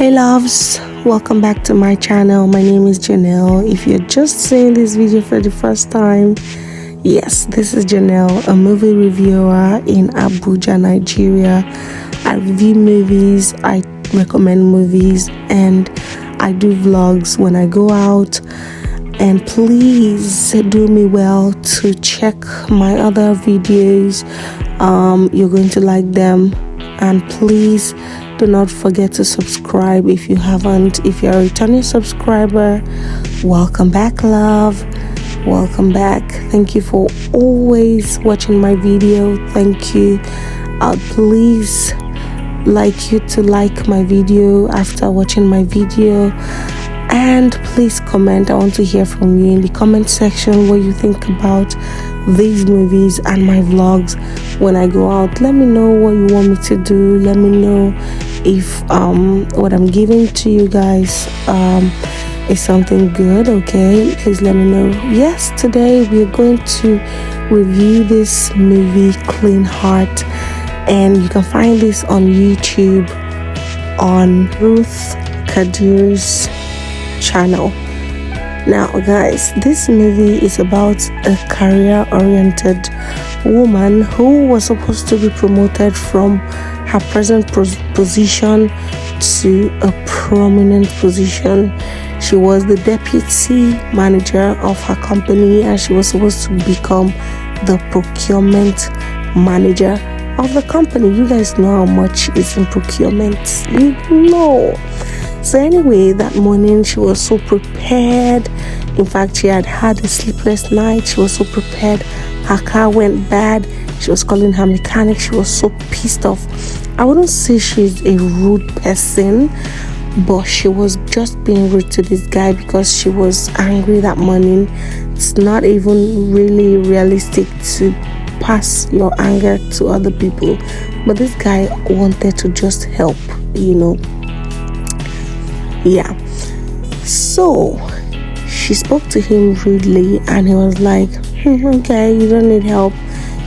Hey loves, welcome back to my channel. My name is Janelle. If you're just seeing this video for the first time, yes, this is Janelle, a movie reviewer in Abuja, Nigeria. I review movies, I recommend movies, and I do vlogs when I go out. And please do me well to check my other videos. You're going to like them. And please do not forget to subscribe if you haven't. If you're a returning subscriber, welcome back, love. Welcome back. Thank you for always watching my video. Thank you. I'd please like you to like my video after watching my video. And please comment. I want to hear from you in the comment section what you think about these movies and my vlogs when I go out. Let me know what you want me to do. Let me know if what I'm giving to you guys is something good. Okay, please let me know. Yes, today we're going to review this movie Clean Heart, and you can find this on YouTube on Ruth Kadiri's channel. Now guys, this movie is about a career-oriented woman who was supposed to be promoted from her present position to a prominent position. She was the deputy manager of her company, and she was supposed to become the procurement manager of the company. You guys know how much is in procurement. You know. So anyway, that morning she was so prepared. In fact, she had had a sleepless night. She was so prepared. Her car went bad. She was calling her mechanic. She was so pissed off. I wouldn't say she's a rude person, but she was just being rude to this guy because she was angry that morning. It's not even really realistic to pass your anger to other people, but this guy wanted to just help, you know. Yeah, so she spoke to him rudely, and he was like, okay, you don't need help.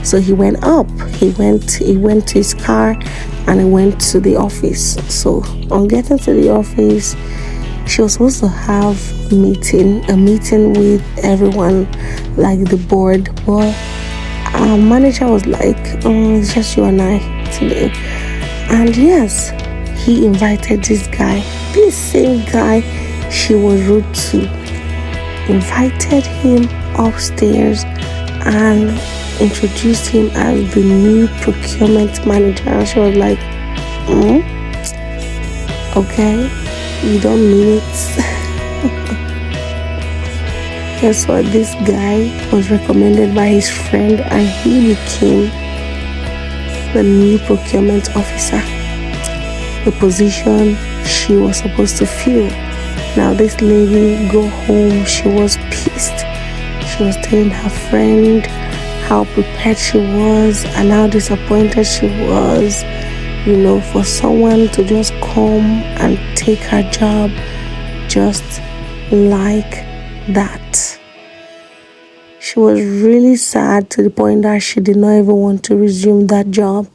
So he went up. He went to his car, and he went to the office. So on getting to the office, she was supposed to have a meeting with everyone, like the board. But our manager was like, it's just you and I today. And yes, he invited this guy. This same guy she was rude to invited him upstairs and introduced him as the new procurement manager. And she was like, okay, you don't mean it. Guess what? This guy was recommended by his friend, and he became the new procurement officer, the position she was supposed to fill. Now this lady go home, she was pissed. She was telling her friend how prepared she was and how disappointed she was, you know, for someone to just come and take her job just like that. She was really sad to the point that she did not even want to resume that job.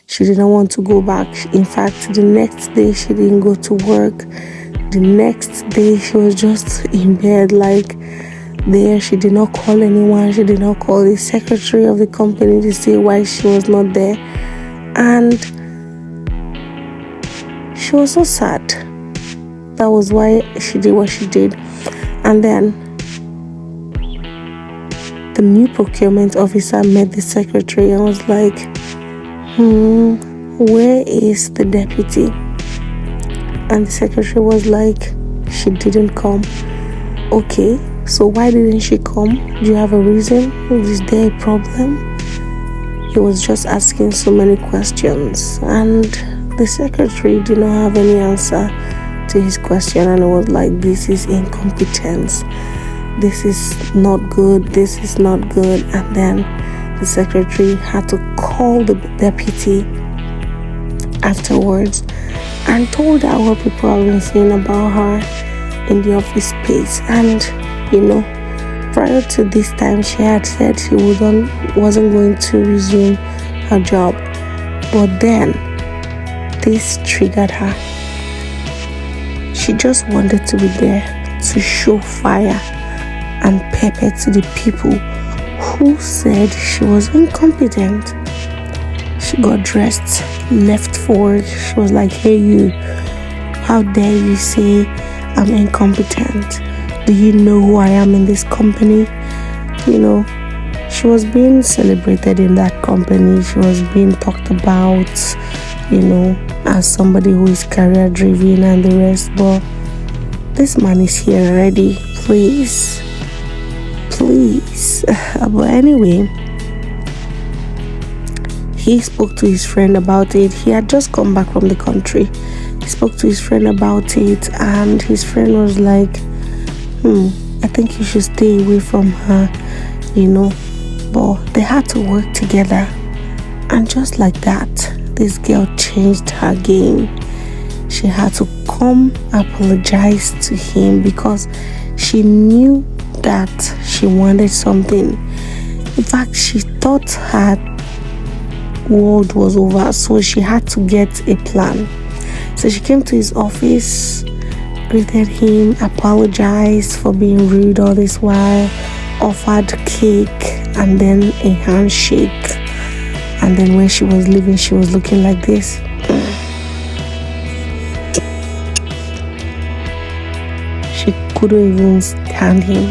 She didn't want to go back. In fact, the next day she didn't go to work. The next day she was just in bed like there. She did not call anyone. She did not call the secretary of the company to say why she was not there. And she was so sad. That was why she did what she did. And then the new procurement officer met the secretary and was like, where is the deputy? And the secretary was like, she didn't come. Okay, so why didn't she come? Do you have a reason? Is there a problem? He was just asking so many questions, and the secretary did not have any answer to his question, and it was like, this is incompetence. This is not good. This is not good. And then the secretary had to call the deputy afterwards and told her what people have been saying about her in the office space. And you know, prior to this time, she had said she wasn't going to resume her job, but then this triggered her. She just wanted to be there to show fire and pepper to the people who said she was incompetent. She got dressed, left for work. She was like, "Hey you, how dare you say I'm incompetent? Do you know who I am in this company?" She was being celebrated in that company. She was being talked about, as somebody who is career driven and the rest. But this man is here already. Please. But anyway, he spoke to his friend about it. He had just come back from the country. He spoke to his friend about it, and his friend was like, I think you should stay away from her, But they had to work together. And just like that, this girl changed her game. She had to come apologize to him because she knew that she wanted something. In fact, she thought her world was over, so she had to get a plan. So she came to his office, greeted him, apologized for being rude all this while, offered cake and then a handshake. And then when she was leaving, she was looking like this. She couldn't even stand him.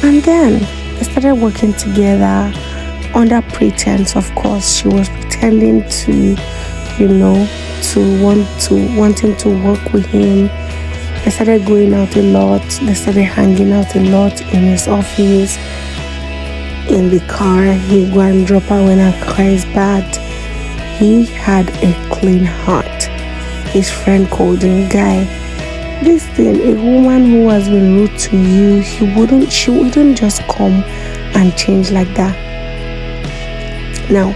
And then they started working together under pretense, of course. She was pretending to, wanting to work with him. They started going out a lot. They started hanging out a lot in his office, in the car. He go and drop her when her car is bad. He had a clean heart. His friend called him, "Guy, this thing, a woman who has been rude to you, she wouldn't just come and change like that." Now,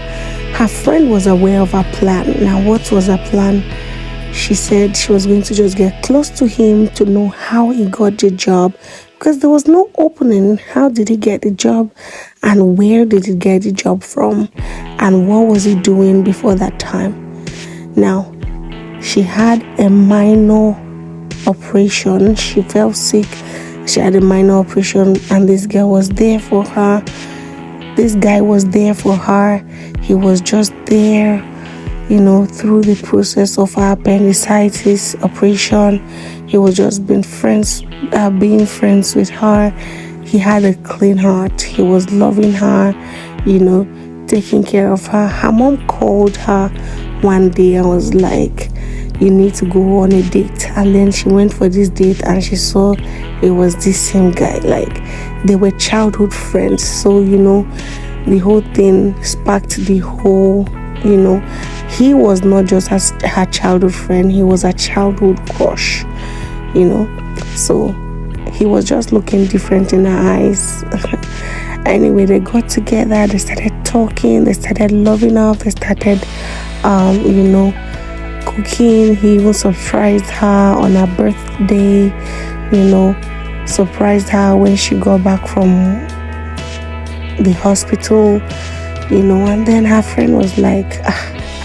her friend was aware of her plan. Now, what was her plan? She said she was going to just get close to him to know how he got the job, because there was no opening. How did he get the job, and where did he get the job from, and what was he doing before that time? Now, she had a minor operation. She fell sick. She had a minor operation, and this girl was there for her. This guy was there for her. He was just there, through the process of her appendicitis operation. He was just being friends with her. He had a clean heart. He was loving her, taking care of her. Her mom called her one day and was like, "You need to go on a date." And then she went for this date and she saw it was this same guy. Like, they were childhood friends. So, the whole thing sparked the whole, he was not just her childhood friend, he was a childhood crush, So he was just looking different in her eyes. Anyway, they got together, they started talking, they started loving up, they started, cooking. He even surprised her on her birthday, surprised her when she got back from the hospital, and then her friend was like,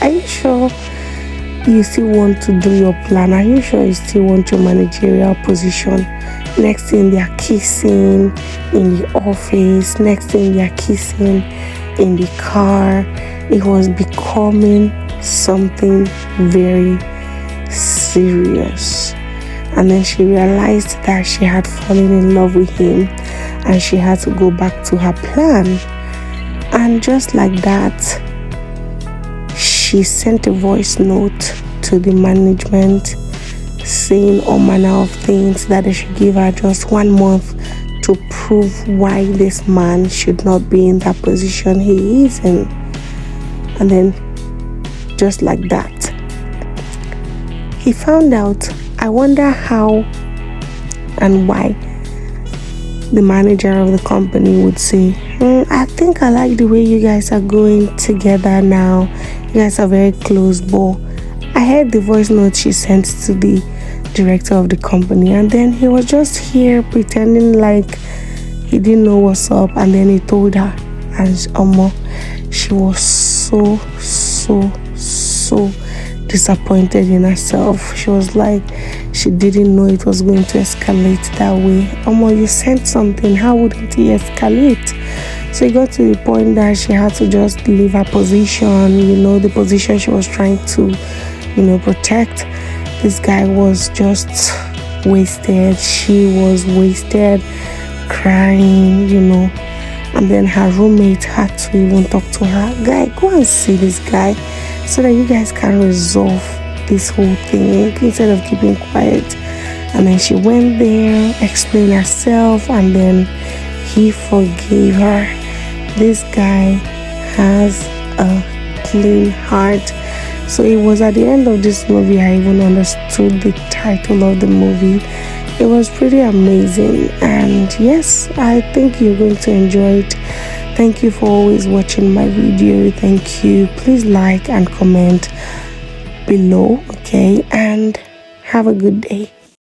"Are you sure you still want to do your plan? Are you sure you still want your managerial position?" Next thing, they are kissing in the office. Next thing, they are kissing in the car. It was becoming something very serious. And then she realized that she had fallen in love with him and she had to go back to her plan. And just like that, she sent a voice note to the management saying all manner of things, that they should give her just 1 month to prove why this man should not be in that position he is in. And then just like that, he found out. I wonder how and why the manager of the company would say, "I think I like the way you guys are going together now. You guys are very close." But I heard the voice note she sent to the director of the company, and then he was just here pretending like he didn't know what's up. And then he told her, and she was so disappointed in herself. She was like, she didn't know it was going to escalate that way. You sent something, how wouldn't it escalate? So it got to the point that she had to just leave her position, the position she was trying to, protect. This guy was just wasted. She was wasted, crying, and then her roommate had to even talk to her. Guy, go and see this guy so that you guys can resolve this whole thing instead of keeping quiet. And then she went there, explained herself, and then he forgave her. This guy has a clean heart. So it was at the end of this movie I even understood the title of the movie. It was pretty amazing, and yes, I think you're going to enjoy it. Thank you for always watching my video. Thank you. Please like and comment below, okay, and have a good day.